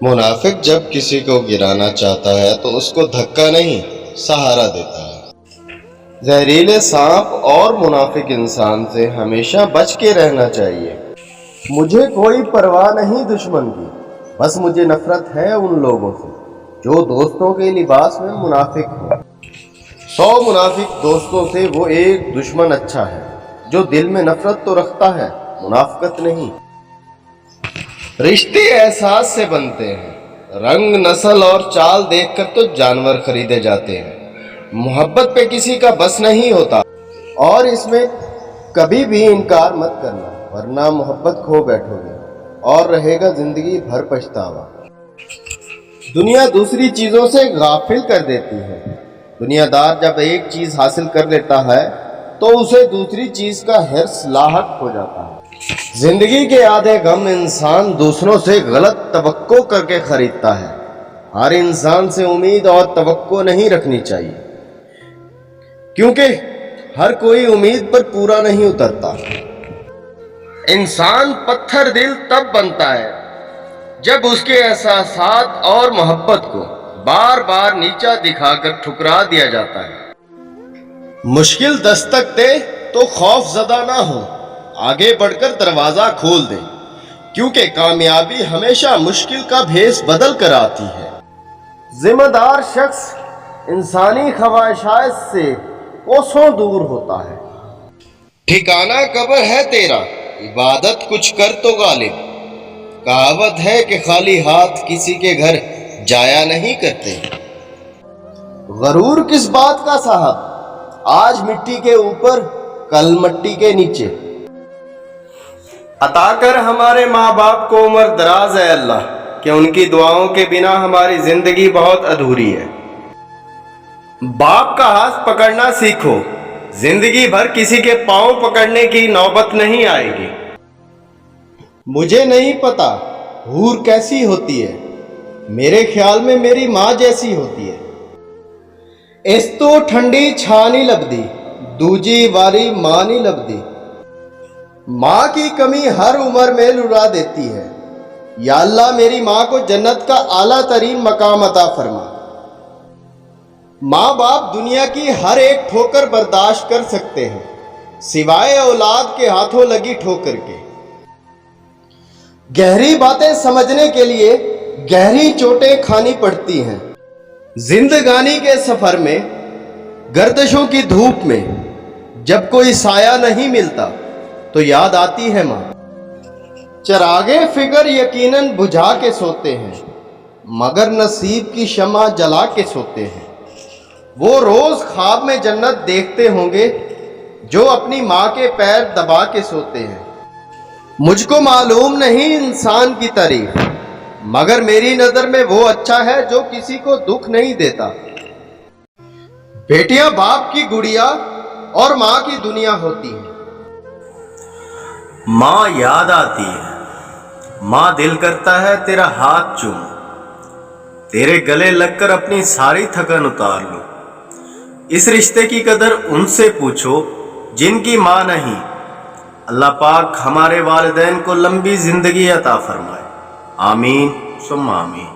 मुनाफिक जब किसी को गिराना चाहता है तो उसको धक्का नहीं सहारा देता है। जहरीले सांप और मुनाफिक इंसान से हमेशा बच के रहना चाहिए। मुझे कोई परवाह नहीं दुश्मन की, बस मुझे नफरत है उन लोगों से जो दोस्तों के लिबास में मुनाफिक हो। 100 मुनाफिक दोस्तों से वो एक दुश्मन अच्छा है जो दिल में नफरत तो रखता है, मुनाफिकत नहीं। रिश्ते एहसास से बनते हैं, रंग नस्ल और चाल देखकर तो जानवर खरीदे जाते हैं। मोहब्बत पे किसी का बस नहीं होता और इसमें कभी भी इनकार मत करना, वरना मोहब्बत खो बैठोगे और रहेगा जिंदगी भर पछतावा। दुनिया दूसरी चीजों से गाफिल कर देती है। दुनियादार जब एक चीज हासिल कर लेता है तो उसे दूसरी चीज का हिर्स लाहक हो जाता है। जिंदगी के आधे गम इंसान दूसरों से गलत तवक्को करके खरीदता है। हर इंसान से उम्मीद और तवक्को नहीं रखनी चाहिए, क्योंकि हर कोई उम्मीद पर पूरा नहीं उतरता। इंसान पत्थर दिल तब बनता है जब उसके एहसासात और मोहब्बत को बार बार नीचा दिखाकर ठुकरा दिया जाता है। मुश्किल दस्तक दे तो खौफ ज़दा ना हो, आगे बढ़कर दरवाजा खोल दे, क्योंकि कामयाबी हमेशा मुश्किल का भेस बदल कर आती है। जिम्मेदार शख्स इंसानी ख्वाहिशात से कोसों दूर होता है। ठिकाना कब्र है तेरा, इबादत कुछ कर तो गालिब। कहावत है कि खाली हाथ किसी के घर जाया नहीं करते। गरूर किस बात का साहब, आज मिट्टी के ऊपर कल मट्टी के नीचे। अता कर हमारे माँ बाप को उम्र दराज है अल्लाह, कि उनकी दुआओं के बिना हमारी जिंदगी बहुत अधूरी है। बाप का हाथ पकड़ना सीखो, जिंदगी भर किसी के पांव पकड़ने की नौबत नहीं आएगी। मुझे नहीं पता हूर कैसी होती है, मेरे ख्याल में मेरी माँ जैसी होती है। इस तो ठंडी छा नहीं लभदी, दूजी वारी माँ नहीं लभदी। माँ की कमी हर उम्र में रुला देती है। या अल्लाह मेरी माँ को जन्नत का आला तरीन मकाम अता फरमा। माँ बाप दुनिया की हर एक ठोकर बर्दाश्त कर सकते हैं, सिवाय औलाद के हाथों लगी ठोकर के। गहरी बातें समझने के लिए गहरी चोटें खानी पड़ती हैं। जिंदगानी के सफर में गर्दिशों की धूप में जब कोई साया नहीं मिलता तो याद आती है माँ। चरागे फिक्र यकीनन बुझा के सोते हैं, मगर नसीब की शमा जला के सोते हैं। वो रोज ख्वाब में जन्नत देखते होंगे जो अपनी माँ के पैर दबा के सोते हैं। मुझको मालूम नहीं इंसान की तारीफ, मगर मेरी नजर में वो अच्छा है जो किसी को दुख नहीं देता। बेटियां बाप की गुड़िया और माँ की दुनिया होती है। माँ याद आती है, माँ दिल करता है तेरा हाथ चूम, तेरे गले लगकर अपनी सारी थकन उतार लूं। इस रिश्ते की कदर उनसे पूछो जिनकी माँ नहीं। अल्लाह पाक हमारे वालिदैन को लंबी जिंदगी अता फरमाए। आमीन सुम्मा आमीन।